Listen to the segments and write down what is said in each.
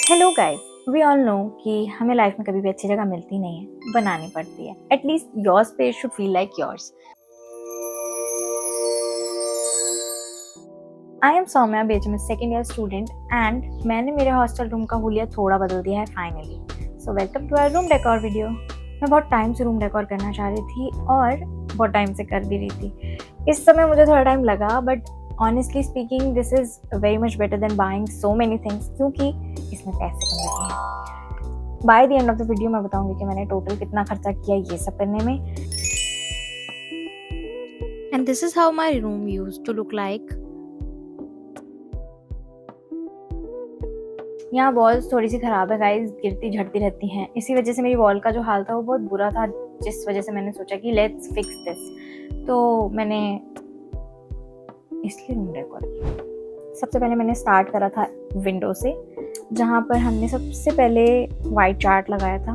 Hello guys, we all know कि हमें life में कभी भी अच्छी जगह मिलती नहीं है, बनानी पड़ती है। At least your space should feel like yours. I am Saumya Bejam, second year student and मैंने मेरे हॉस्टल रूम का हुलिया थोड़ा बदल दिया है finally. So welcome to our room decor video. मैं बहुत टाइम से रूम डेकोर करना चाह रही थी और बहुत टाइम से कर भी रही थी। इस समय मुझे थोड़ा टाइम लगा, but honestly speaking this is very much better than buying so many things, क्योंकि इसमें पैसे कम लगे हैं। By the end of the video मैं बताऊंगी कि मैंने टोटल कितना खर्चा किया ये सब करने में। And this is how my room used to look like. यहाँ वॉल्स थोड़ी सी खराब है गाइस, गिरती झड़ती रहती हैं। इसी वजह से मेरी वॉल का जो हाल था वो बहुत बुरा था, जिस वजह से मैंने सोचा कि लेट्स फिक्स दिस। तो मैंने इसलिए रूम डेकोर किया। सबसे पहले मैंने स्टार्ट करा था विंडो से, जहाँ पर हमने सबसे पहले वाइट चार्ट लगाया था।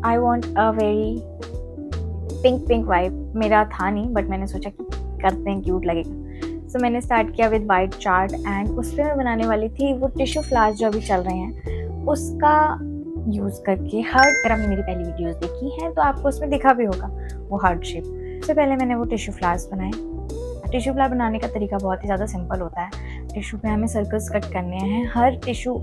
I want a very pink vibe. मेरा था नहीं, बट मैंने सोचा कि करते हैं, क्यूट लगेगा। सो मैंने स्टार्ट किया विद वाइट चार्ट एंड उस पर मैं बनाने वाली थी वो टिश्यू फ्लावर्स जो अभी चल रहे हैं, उसका यूज़ करके हार्ट। अगर आपने मेरी पहली वीडियोस देखी हैं तो आपको उसमें दिखा भी होगा वो हार्ट शेप। सबसे पहले मैंने वो टिश्यू फ्लावर्स बनाए। टिश्यू फ्लावर बनाने का तरीका बहुत ही ज़्यादा सिंपल होता है। टिश्यू पे हमें सर्कल्स कट करने हैं। हर टिश्यू,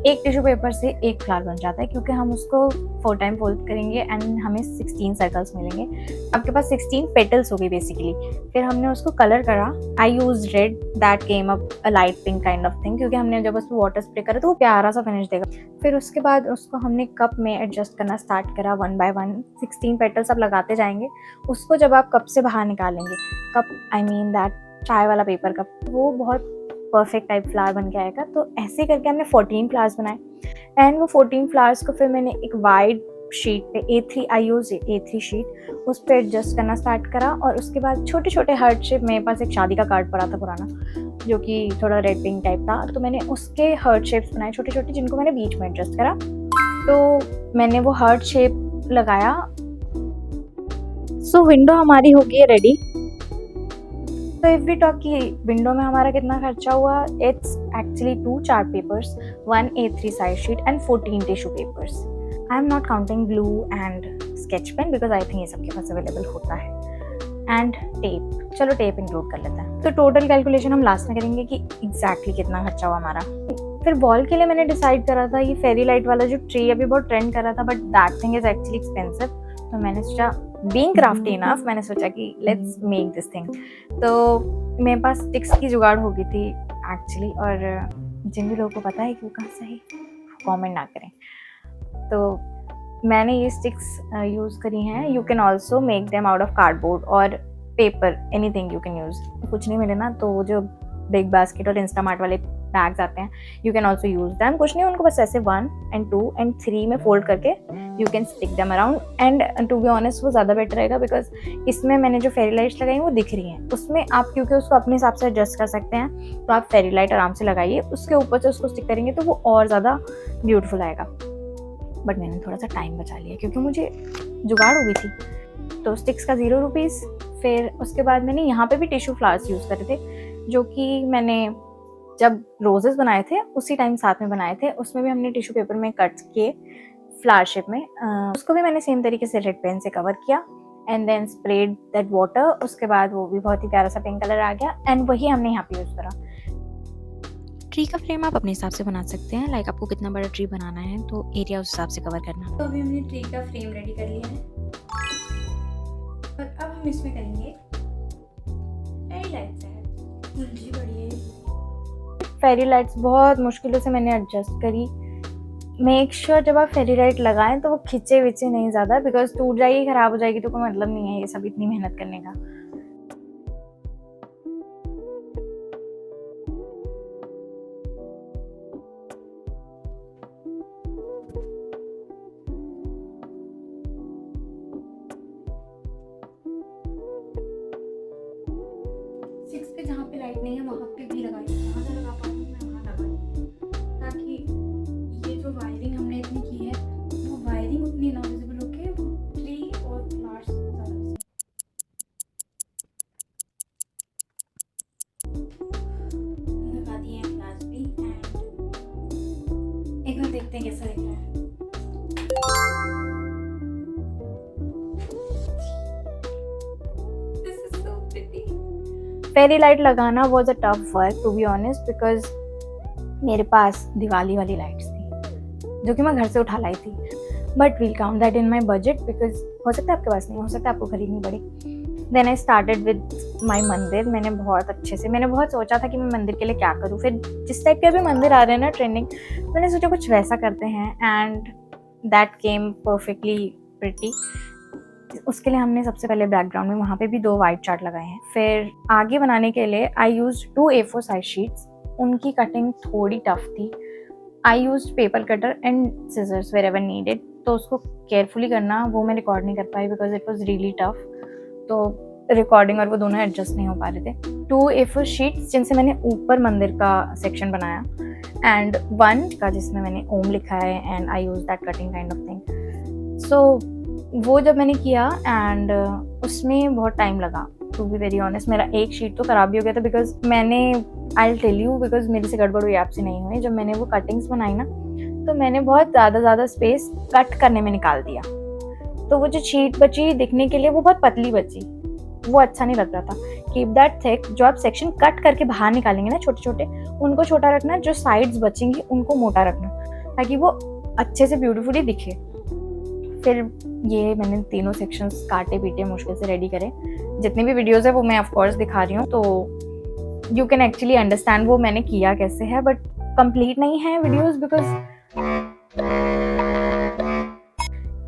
एक टिश्यू पेपर से एक फ्लावर बन जाता है, क्योंकि हम उसको 4 टाइम फोल्ड करेंगे एंड हमें 16 सर्कल्स मिलेंगे। आपके पास 16 पेटल्स हो गई बेसिकली। फिर हमने उसको कलर करा। I use red that came up a light pink kind of thing, क्योंकि हमने जब उस पर वाटर स्प्रे करा तो वो प्यारा सा फिनिश देगा। फिर उसके बाद उसको हमने कप में एडजस्ट करना स्टार्ट करा 1 बाय 1। 16 पेटल्स आप लगाते जाएंगे। उसको जब आप कप से बाहर निकालेंगे, कप आई मीन दैट चाय वाला पेपर कप, वो बहुत परफेक्ट टाइप फ्लावर बन के आएगा। तो ऐसे करके हमने 14 फ्लावर्स बनाए एंड वो 14 फ्लावर्स को फिर मैंने एक वाइड शीट पे A3, आई यूज A3 शीट, उस पर एडजस्ट करना स्टार्ट करा। और उसके बाद छोटे छोटे हार्ट शेप, मेरे पास एक शादी का कार्ड पड़ा था पुराना जो कि थोड़ा रेड पिंक टाइप था, तो मैंने उसके हार्ट शेप्स बनाए छोटे छोटे, जिनको मैंने बीच में एडजस्ट करा। तो मैंने वो हार्ट शेप लगाया। सो विंडो हमारी हो गई रेडी। तो इफ वी टॉक कि विंडो में हमारा कितना खर्चा हुआ, it's actually 2 chart papers, 1 A3 size sheet and 14 tissue papers. I am not counting glue and sketch pen, because I think ये सबके पास अवेलेबल होता है, एंड टेप। चलो टेप इंक्लूड कर लेते हैं। तो टोटल कैलकुलेशन हम लास्ट में करेंगे कि एग्जैक्टली कितना खर्चा हुआ हमारा। फिर वॉल के लिए मैंने डिसाइड करा था ये फेरी लाइट वाला जो ट्री अभी बहुत ट्रेंड कर रहा था, but that thing is actually expensive. तो मैंने सोचा, बीइंग क्राफ्टी इनफ, मैंने सोचा कि लेट्स मेक दिस थिंग। तो मेरे पास स्टिक्स की जुगाड़ हो गई थी एक्चुअली, और जिन भी लोगों को पता है कि वो कहाँ से है कमेंट ना करें। तो मैंने ये स्टिक्स यूज़ करी हैं। You can also make them out of cardboard और paper, anything you can use. कुछ नहीं मिले ना तो जो बिग बास्केट और इंस्टामार्ट वाले बैग्स आते हैं, you can also use them. कुछ नहीं, उनको बस ऐसे 1 and 2 and 3 में फोल्ड करके you can stick them around. And to be honest वो ज़्यादा बेटर रहेगा, बिकॉज इसमें मैंने जो फेरी लाइट्स लगाई वो दिख रही हैं। उसमें आप क्योंकि उसको अपने हिसाब से एडजस्ट कर सकते हैं, तो आप फेरी लाइट आराम से लगाइए, उसके ऊपर से उसको स्टिक करेंगे तो वो और ज़्यादा ब्यूटीफुल आएगा। बट मैंने थोड़ा सा टाइम बचा लिया क्योंकि मुझे जुगाड़ हो गई थी। तो स्टिक्स का 0 रुपीज़। फिर उसके बाद मैंने यहाँ पे भी टिश्यू फ्लावर्स यूज़ करे थे, जो कि मैंने जब रोजेस बनाए थे उसी टाइम साथ में बनाए थे। उसमें भी हमने टिश्यू पेपर में कट किए फ्लावर शेप में। उसको भी मैंने सेम तरीके से रेड पेन से कवर किया and then spread that water. उसके बाद वो भी बहुत ही प्यारा सा पिंक कलर आ गया एंड वही हमने यहाँ पे यूज़ करा। ट्री का फ्रेम आप अपने हिसाब से बना सकते हैं, लाइक आपको कितना बड़ा ट्री बनाना है तो एरिया उस हिसाब से कवर करना। तो अभी हमने ट्री का फ्रेम रेडी कर लिया है और अब हम इसमें करेंगे फेरी लाइट्स। उलझी पड़ी है फेरी लाइट्स, बहुत मुश्किलों से मैंने एडजस्ट करी। मेक श्योर जब आप फेरी लाइट लगाएं तो वो खिंचे विचे नहीं ज़्यादा, बिकॉज टूट जाएगी, ख़राब हो जाएगी तो कोई मतलब नहीं है ये सब इतनी मेहनत करने का। सिक्स पे जहाँ पे लाइट नहीं है वहाँ पे भी लगाई, जहाँ से लगा पाऊँ मैं वहाँ लगाई, ताकि ये जो वायरिंग हमने इतनी की है वो वायरिंग उतनी ना विजिबल हो के वो ट्री और फ्लावर्स ज़्यादा। हैं कैसा दिख रहा है। This is so pretty. Fairy light लगाना was a tough work to be honest, because मेरे पास दिवाली वाली लाइट्स थी जो कि मैं घर से उठा लाई थी, but we'll count that in my budget, because हो सकता है आपके पास नहीं, हो सकता है आपको खरीदनी पड़े। Then I started with my mandir. मैंने बहुत सोचा था कि मैं मंदिर के लिए क्या करूँ। फिर जिस टाइप के अभी मंदिर आ रहे हैं ना ट्रेंडिंग, मैंने सोचा कुछ वैसा करते हैं, and that came perfectly pretty. उसके लिए हमने सबसे पहले बैकग्राउंड में वहाँ पे भी 2 वाइट चार्ट लगाए हैं। फिर आगे बनाने के लिए आई यूज 2 A4 साइज शीट्स। उनकी कटिंग थोड़ी टफ थी। आई use paper cutter and scissors where ever needed. तो उसको केयरफुली करना वो मैं रिकॉर्ड नहीं कर पाई because it was really tough. तो रिकॉर्डिंग और वो दोनों एडजस्ट नहीं हो पा रहे थे। 2 A4 शीट्स जिनसे मैंने ऊपर मंदिर का सेक्शन बनाया, एंड 1 का जिसमें मैंने ओम लिखा है, and I use that cutting kind of thing. So वो जब मैंने किया एंड उसमें बहुत टाइम लगा, टू बी वेरी ऑनेस्ट। मेरा एक शीट तो खराब भी हो गया था because I tell you, because मेरे से गड़बड़ हुई, आपसे नहीं हुई। जब मैंने वो कटिंग्स बनाई ना, तो मैंने बहुत ज़्यादा स्पेस कट करने में निकाल दिया। तो वो जो शीट बची दिखने के लिए वो बहुत पतली बची, वो अच्छा नहीं लग रहा था। Keep that thick. जो आप सेक्शन कट करके बाहर निकालेंगे ना छोटे छोटे, उनको छोटा रखना। जो साइड्स बचेंगी उनको मोटा रखना, ताकि वो अच्छे से ब्यूटीफुली दिखे। फिर ये मैंने तीनों सेक्शंस काटे पीटे मुश्किल से रेडी करे। जितनी भी वीडियोस है वो मैं ऑफ कोर्स दिखा रही हूँ, तो यू कैन एक्चुअली अंडरस्टैंड वो मैंने किया कैसे है, बट कंप्लीट नहीं है वीडियोस बिकॉज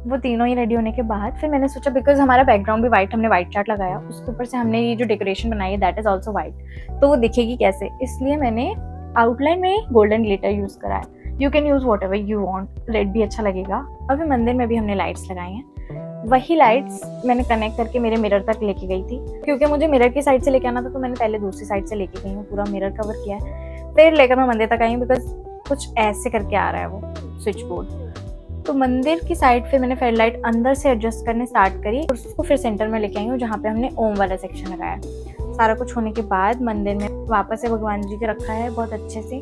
वो तीनों ही रेडी होने के बाद फिर मैंने सोचा, बिकॉज हमारा बैकग्राउंड भी वाइट, हमने वाइट चार्ट लगाया, उसके ऊपर से हमने ये जो डेकोरेशन बनाई है दैट इज ऑल्सो वाइट, तो वो दिखेगी कैसे, इसलिए मैंने आउटलाइन में गोल्डन ग्लिटर यूज करा है। You can use what ever you want, red भी अच्छा लगेगा। अभी मंदिर में भी हमने लाइट्स लगाई हैं। वही लाइट्स मैंने कनेक्ट करके मेरे मिरर तक लेके गई थी, क्योंकि मुझे मिरर की साइड से लेके आना था, तो मैंने पहले दूसरी साइड से लेके गई हूँ, पूरा मिरर कवर किया है। फिर लेकर मैं मंदिर तक आई हूँ, बिकॉज कुछ ऐसे करके आ रहा है वो स्विच बोर्ड। तो मंदिर की साइड फिर मैंने फेयर लाइट अंदर से एडजस्ट करने स्टार्ट करी और उसको फिर सेंटर में लेके आई हूँ, जहाँ पे हमने ओम वाला सेक्शन लगाया। सारा कुछ होने के बाद मंदिर में वापस से भगवान जी के रखा है बहुत अच्छे से।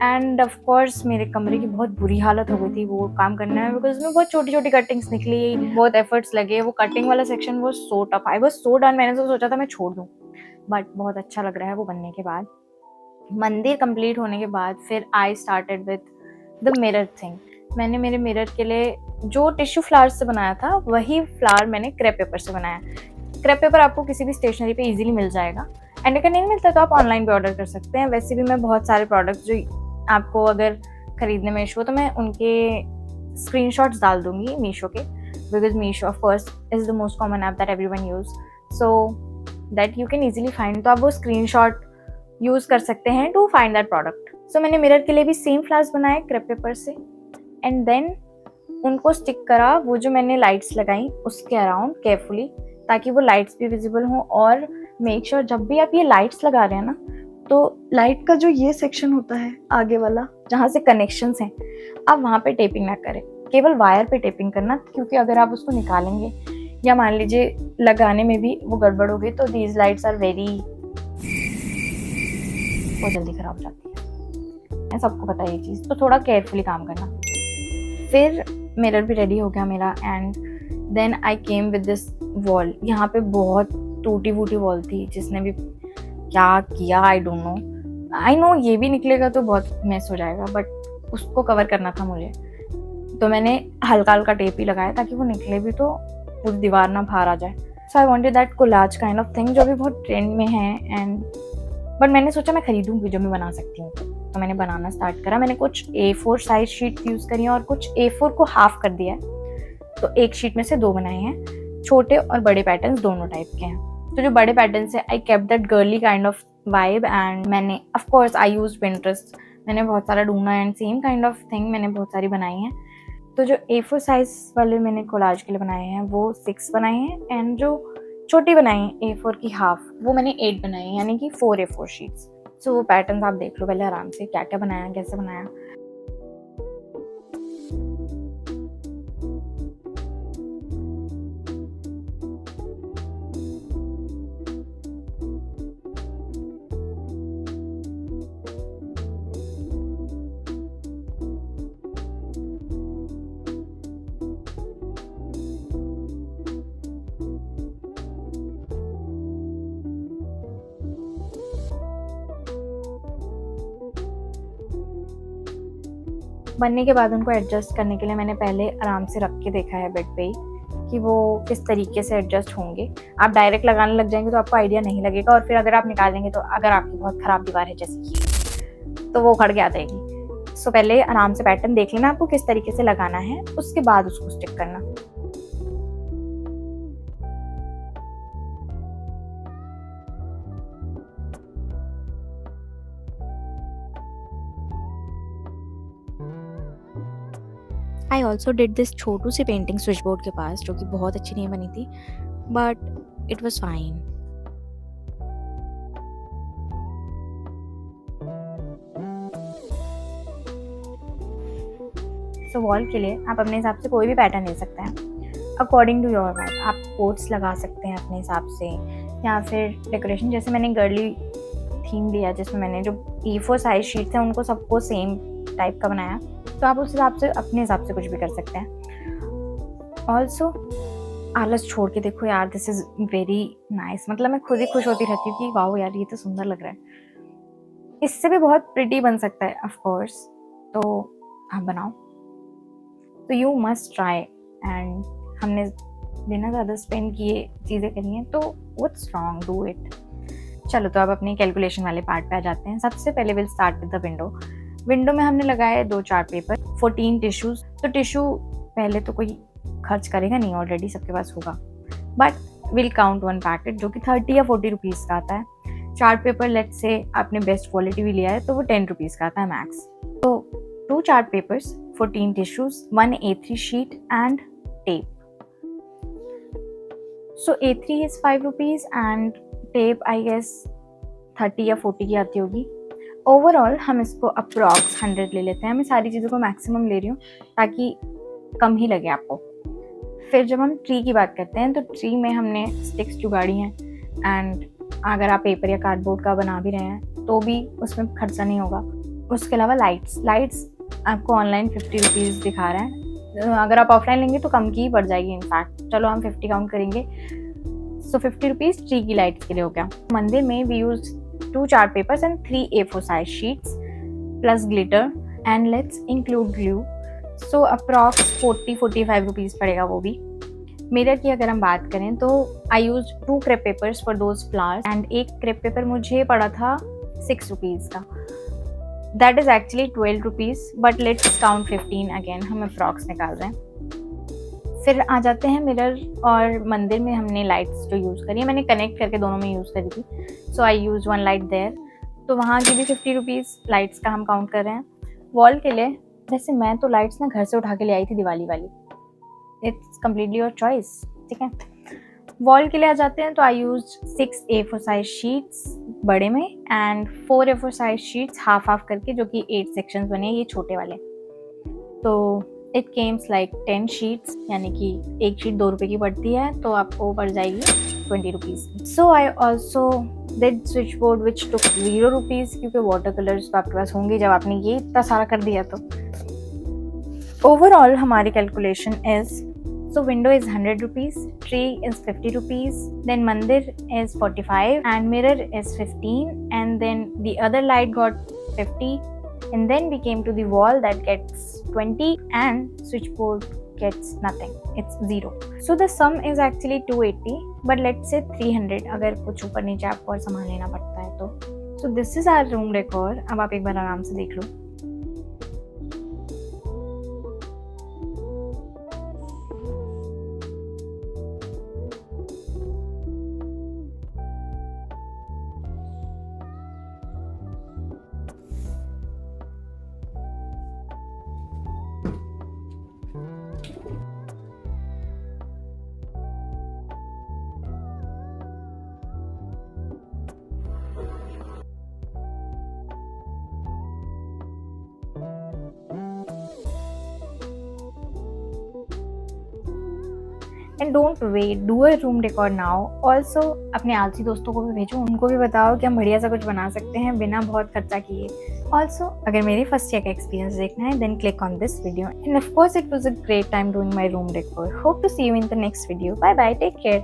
एंड ऑफ कोर्स मेरे कमरे की बहुत बुरी हालत हो गई थी वो काम करने में, बिकॉज उसमें बहुत छोटी छोटी कटिंग्स निकली, बहुत एफर्ट्स लगे। वो कटिंग वाला सेक्शन वो so tough, I was so done. मैंने तो सोचा था मैं छोड़ दूँ, बट बहुत अच्छा लग रहा है वो बनने के बाद। मंदिर कंप्लीट होने के बाद फिर आई started with the mirror thing. मैंने मेरे मिरर के लिए जो टिश्यू फ्लावर्स से बनाया था, वही फ्लावर मैंने क्रेप पेपर से बनाया। क्रेप पेपर आपको किसी भी स्टेशनरी पे इजीली मिल जाएगा, एंड अगर नहीं मिलता तो आप ऑनलाइन पे ऑर्डर कर सकते हैं। वैसे भी मैं बहुत सारे प्रोडक्ट्स जो आपको अगर खरीदने में इशू हो तो मैं उनके स्क्रीनशॉट्स डाल दूंगी मीशो के, because Meesho of course is the most common app that everyone use, so that you can easily find. तो आप वो स्क्रीनशॉट यूज कर सकते हैं टू फाइंड दैट प्रोडक्ट। सो मैंने मिरर के लिए भी सेम फ्लावर्स बनाए क्रेप पेपर से, एंड देन उनको स्टिक करा वो जो मैंने लाइट्स लगाई उसके अराउंड केयरफुली, ताकि वो लाइट्स भी विजिबल हों। और मेक श्योर जब भी आप ये लाइट्स लगा रहे हैं ना, तो लाइट का जो ये सेक्शन होता है आगे वाला जहाँ से कनेक्शंस हैं, आप वहाँ पे टेपिंग ना करें, केवल वायर पे टेपिंग करना, क्योंकि अगर आप उसको निकालेंगे या मान लीजिए लगाने में भी वो गड़बड़ हो गई तो दीज लाइट्स आर वेरी, बहुत जल्दी खराब हो जाती है, सबको पता है ये चीज़, तो थोड़ा केयरफुली काम करना। फिर मिरर भी रेडी हो गया मेरा, and then I came with this wall. यहाँ पे बहुत टूटी वूटी वॉल थी, जिसने भी क्या किया I don't know. I know ये भी निकलेगा तो बहुत मेस हो जाएगा, बट उसको कवर करना था मुझे, तो मैंने हल्का हल्का टेप ही लगाया ताकि वो निकले भी तो पूरी दीवार ना बाहर आ जाए। So I wanted that collage kind of thing जो भी बहुत ट्रेंड में है, एंड बट मैंने सोचा मैं खरीदूंगी जो मैं बना सकती हूँ, तो मैंने बनाना स्टार्ट करा। मैंने कुछ A4 साइज शीट यूज़ करी हैं और कुछ A4 को हाफ कर दिया है, तो एक शीट में से 2 बनाए हैं। छोटे और बड़े पैटर्न्स दोनों टाइप के हैं। तो जो बड़े पैटर्न से I kept that girly kind of vibe, and मैंने of course I use Pinterest, मैंने बहुत सारा ढूंढा and same kind of thing मैंने बहुत सारी बनाई हैं। तो जो A4 साइज वाले मैंने कोलाज के लिए बनाए हैं वो 6 बनाए हैं, एंड जो छोटी बनाई है A4 की हाफ वो मैंने 8 बनाई है, यानी कि 4 A4 शीट्स। सो वो पैटर्न आप देख लो पहले आराम से, क्या क्या बनाया कैसे बनाया। बनने के बाद उनको एडजस्ट करने के लिए मैंने पहले आराम से रख के देखा है बेड पे ही कि वो किस तरीके से एडजस्ट होंगे। आप डायरेक्ट लगाने लग जाएंगे तो आपको आइडिया नहीं लगेगा, और फिर अगर आप निकालेंगे तो अगर आपकी बहुत ख़राब दीवार है जैसे कि, तो वो उखड़ के आ जाएगी। सो पहले आराम से पैटर्न देख लेना आपको किस तरीके से लगाना है, उसके बाद उसको स्टिक करना। आई ऑल्सो डिड दिस छोटू सी पेंटिंग स्विच बोर्ड के पास, जो कि बहुत अच्छी नहीं बनी थी, but it was fine. So wall के लिए आप अपने हिसाब से कोई भी पैटर्न ले सकते हैं अकॉर्डिंग टू योर वाइब। आप कोट्स लगा सकते हैं अपने हिसाब से, या फिर डेकोरेशन, जैसे मैंने गर्ली थीम लिया जिसमें मैंने जो E4 साइज शीट थे उनको सबको सेम टाइप का बनाया, तो आप उस हिसाब से अपने हिसाब से कुछ भी कर सकते हैं। ऑल्सो आलस छोड़ के देखो यार, दिस इज़ वेरी नाइस। मतलब मैं खुद ही खुश होती रहती हूँ कि वाओ यार ये तो सुंदर लग रहा है। इससे भी बहुत प्रिटी बन सकता है ऑफ कोर्स, तो आप बनाओ। तो यू मस्ट ट्राई, एंड हमने बिना ज़्यादा स्पेंड किए चीज़ें करी हैं, तो व्हाट्स रॉन्ग, डू इट। चलो तो अब अपने कैलकुलेशन वाले पार्ट पे आ जाते हैं। सबसे पहले will start with the window. Window में हमने लगाए 2 चार्ट पेपर, 14 टिश्यूज़। तो टिश्यू पहले तो कोई खर्च करेगा नहीं, ऑलरेडी सबके पास होगा, बट विल काउंट 1 पैकेट जो कि 30 या 40 रुपीज़ का आता है। चार्ट पेपर लेट्स से आपने बेस्ट क्वालिटी भी लिया है तो वो 10 रुपीज़ का आता है मैक्स। तो 2 chart papers, 14 tissues, 1 A3 sheet and tape. So A3 is 5 rupees and tape I guess 30 या 40 की आती होगी। ओवरऑल हम इसको अप्रॉक्स 100 ले लेते हैं। मैं सारी चीज़ों को मैक्सिमम ले रही हूँ ताकि कम ही लगे आपको। फिर जब हम ट्री की बात करते हैं तो ट्री में हमने स्टिक्स जुगाड़ी हैं, एंड अगर आप पेपर या कार्डबोर्ड का बना भी रहे हैं तो भी उसमें खर्चा नहीं होगा। उसके अलावा लाइट्स आपको ऑनलाइन 50 रुपीज़ दिखा रहा है, अगर आप ऑफलाइन लेंगे तो कम की ही पड़ जाएगी इनफैक्ट। चलो हम 50 काउंट करेंगे। सो 50 रुपीज़ ट्री की लाइट्स के लिए हो गया। मंदिर में we use 2 chart papers and 3 A4 size sheets plus glitter, and let's include glue. So approx 40-45 rupees पड़ेगा वो भी। मिरर की अगर हम बात करें तो I use 2 crepe papers for those flowers, and एक क्रेप पेपर मुझे पड़ा था 6 रुपीज़ का। That is actually 12 rupees, but let's count 15 again, हम अप्रॉक्स निकाल रहे हैं। फिर आ जाते हैं मिरर और मंदिर में हमने लाइट्स जो यूज़ करी है, मैंने कनेक्ट करके दोनों में यूज़ करी थी। सो आई यूज़ 1 लाइट देयर, तो वहाँ की भी 50 रुपीज़ लाइट्स का हम काउंट कर रहे हैं। वॉल के लिए वैसे मैं तो लाइट्स ना घर से उठा के ले आई थी दिवाली वाली, इट्स कम्प्लीटली योर चॉइस, ठीक है। वॉल के लिए आ जाते हैं तो I use 6 A4 size sheets बड़े में and 4 A4 size sheets half करके, जो कि 8 सेक्शंस बने, ये छोटे वाले। तो इट केम्स लाइक 10 शीट्स, यानी कि एक शीट 2 रुपये की पड़ती है, तो आपको पड़ जाएगी 20 rupees. So I also did switch board which took 0 rupees, क्योंकि वाटर कलर्स तो आपके पास होंगे जब आपने ये इतना सारा कर दिया। तो ओवरऑल हमारी calculation is, so window is 100 rupees, tree is 50 rupees, then mandir is 45 and mirror is 15, and then the other light got 50, and then we came to the wall that gets 20 and switchboard gets nothing, it's 0. So the sum is actually 280, but let's say 300 अगर कुछ ऊपर नीचे आपको और सामान लेना पड़ता है तो। So this is our room decor। अब आप एक बार आराम से देख लो। And don't wait, do a room decor now. Also अपने आलसी दोस्तों को भी भेजो, उनको भी बताओ कि हम बढ़िया सा कुछ बना सकते हैं बिना बहुत खर्चा किए। ऑल्सो अगर मेरी फर्स्ट ईयर का एक्सपीरियंस देखना है then click on this video, and of course it was a great time doing my room decor. Hope to see you in the next video. Bye bye, take care.